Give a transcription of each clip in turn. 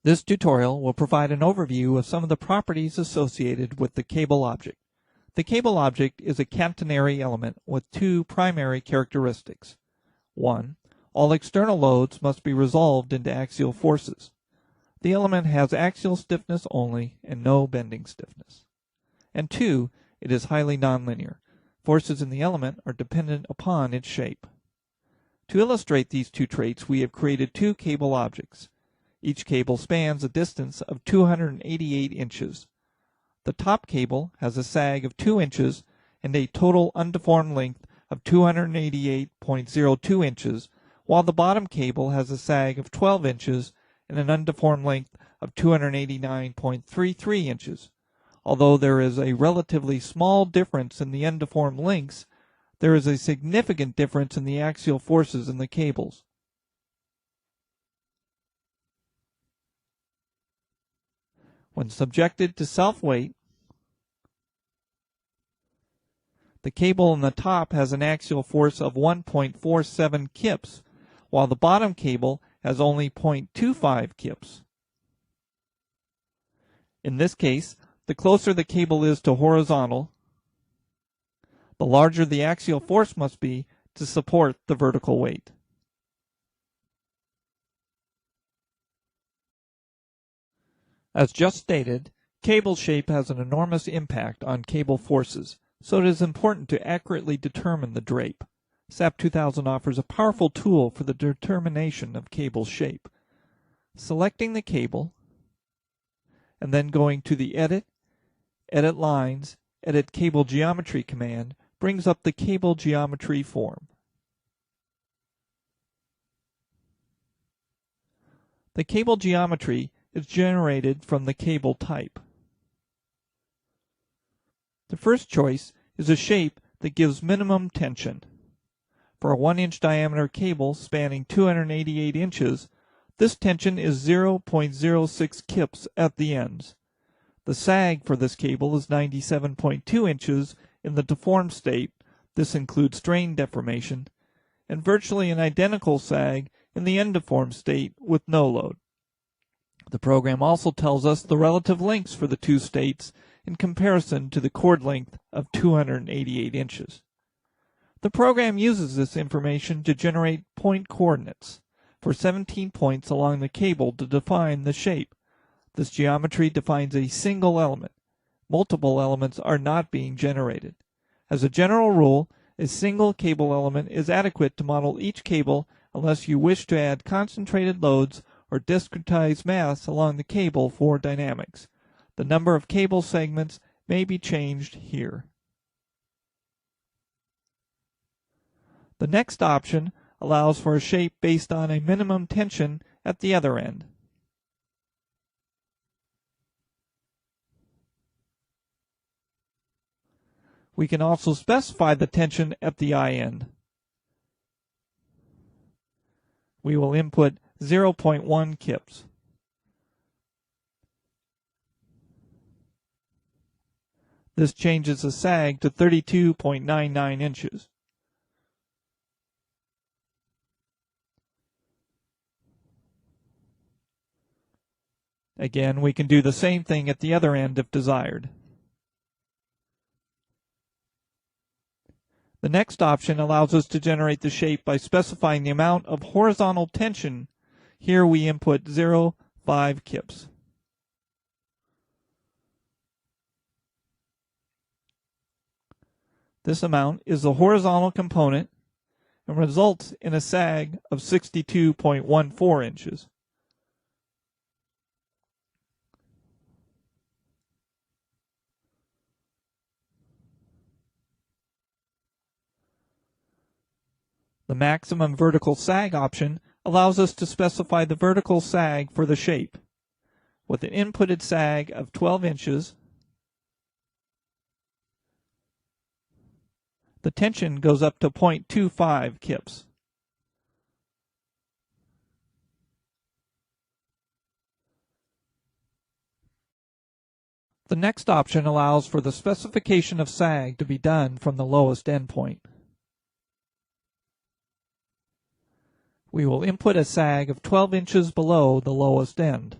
This tutorial will provide an overview of some of the properties associated with the cable object. The cable object is a catenary element with two primary characteristics. 1. All external loads must be resolved into axial forces. The element has axial stiffness only and no bending stiffness. And 2. It is highly nonlinear. Forces in the element are dependent upon its shape. To illustrate these two traits, we have created two cable objects. Each cable spans a distance of 288 inches. The top cable has a sag of 2 inches and a total undeformed length of 288.02 inches, while the bottom cable has a sag of 12 inches and an undeformed length of 289.33 inches. Although there is a relatively small difference in the undeformed lengths, there is a significant difference in the axial forces in the cables. When subjected to self-weight, the cable in the top has an axial force of 1.47 kips, while the bottom cable has only 0.25 kips. In this case, the closer the cable is to horizontal, the larger the axial force must be to support the vertical weight. As just stated, cable shape has an enormous impact on cable forces, so it is important to accurately determine the drape. sap2000 offers a powerful tool for the determination of cable shape. Selecting the cable, and then going to the Edit Lines, Edit Cable Geometry command brings up the cable geometry form. The cable geometry is generated from the cable type. The first choice is a shape that gives minimum tension. For a 1-inch diameter cable spanning 288 inches, this tension is 0.06 kips at the ends. The sag for this cable is 97.2 inches in the deformed state. This includes strain deformation, and virtually an identical sag in the undeformed state with no load. The program also tells us the relative lengths for the two states in comparison to the chord length of 288 inches. The program uses this information to generate point coordinates for 17 points along the cable to define the shape. This geometry defines a single element. Multiple elements are not being generated. As a general rule, a single cable element is adequate to model each cable unless you wish to add concentrated loads or discretize mass along the cable for dynamics. The number of cable segments may be changed here. The next option allows for a shape based on a minimum tension at the other end. We can also specify the tension at the eye end. We will input 0.1 kips. This changes the sag to 32.99 inches. Again, we can do the same thing at the other end if desired. The next option allows us to generate the shape by specifying the amount of horizontal tension. Here we input 0.5 kips. This amount is the horizontal component and results in a sag of 62.14 inches. The maximum vertical sag option allows us to specify the vertical sag for the shape. With an inputted sag of 12 inches, the tension goes up to 0.25 kips. The next option allows for the specification of sag to be done from the lowest endpoint. We will input a sag of 12 inches below the lowest end.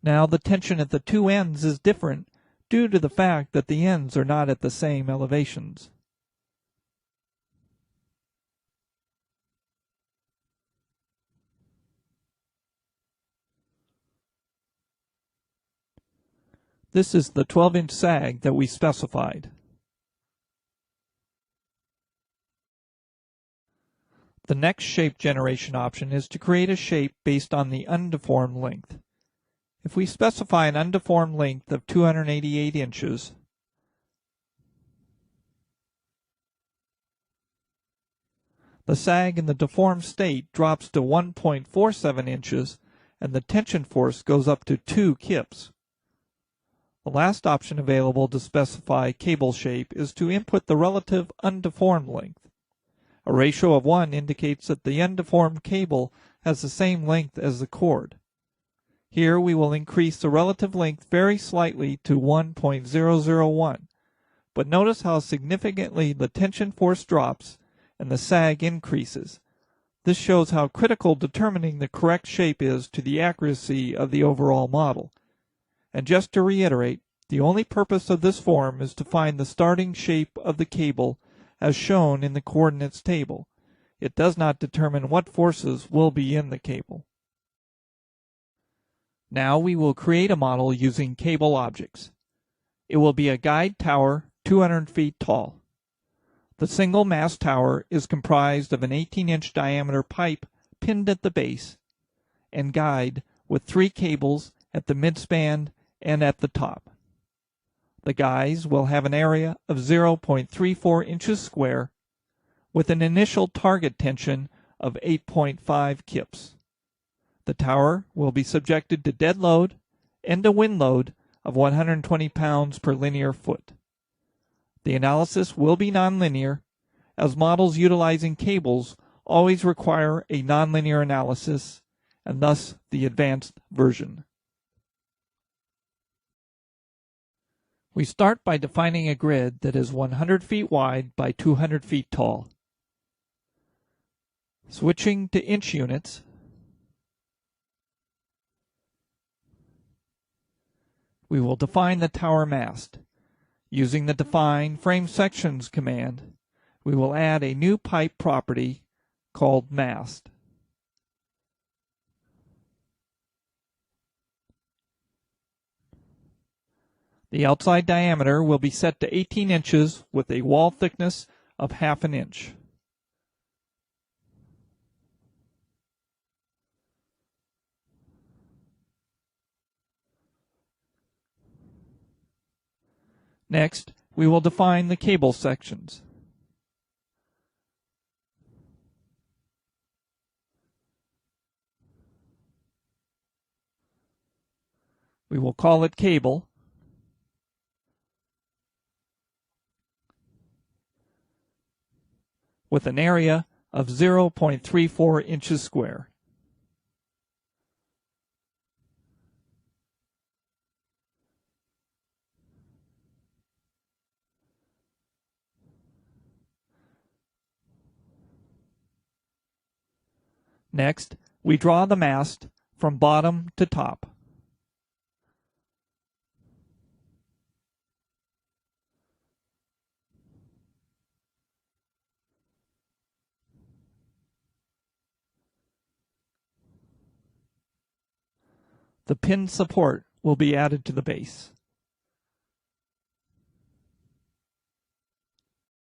Now the tension at the two ends is different due to the fact that the ends are not at the same elevations. This is the 12-inch sag that we specified. The next shape generation option is to create a shape based on the undeformed length. If we specify an undeformed length of 288 inches, the sag in the deformed state drops to 1.47 inches and the tension force goes up to 2 kips. The last option available to specify cable shape is to input the relative undeformed length. A ratio of 1 indicates that the undeformed cable has the same length as the cord. Here we will increase the relative length very slightly to 1.001, but notice how significantly the tension force drops and the sag increases. This shows how critical determining the correct shape is to the accuracy of the overall model. And just to reiterate, the only purpose of this form is to find the starting shape of the cable as shown in the coordinates table. It does not determine what forces will be in the cable. Now we will create a model using cable objects. It will be a guide tower 200 feet tall. The single mast tower is comprised of an 18-inch diameter pipe pinned at the base and guide with 3 cables at the midspan and at the top. The guys will have an area of 0.34 inches square with an initial target tension of 8.5 kips. The tower will be subjected to dead load and a wind load of 120 pounds per linear foot. The analysis will be nonlinear, as models utilizing cables always require a nonlinear analysis, and thus the advanced version. We start by defining a grid that is 100 feet wide by 200 feet tall. Switching to inch units, we will define the tower mast. Using the Define Frame Sections command, we will add a new pipe property called mast. The outside diameter will be set to 18 inches with a wall thickness of 1/2 inch. Next, we will define the cable sections. We will call it cable. With an area of 0.34 inches square. Next, we draw the mast from bottom to top. The pin support will be added to the base.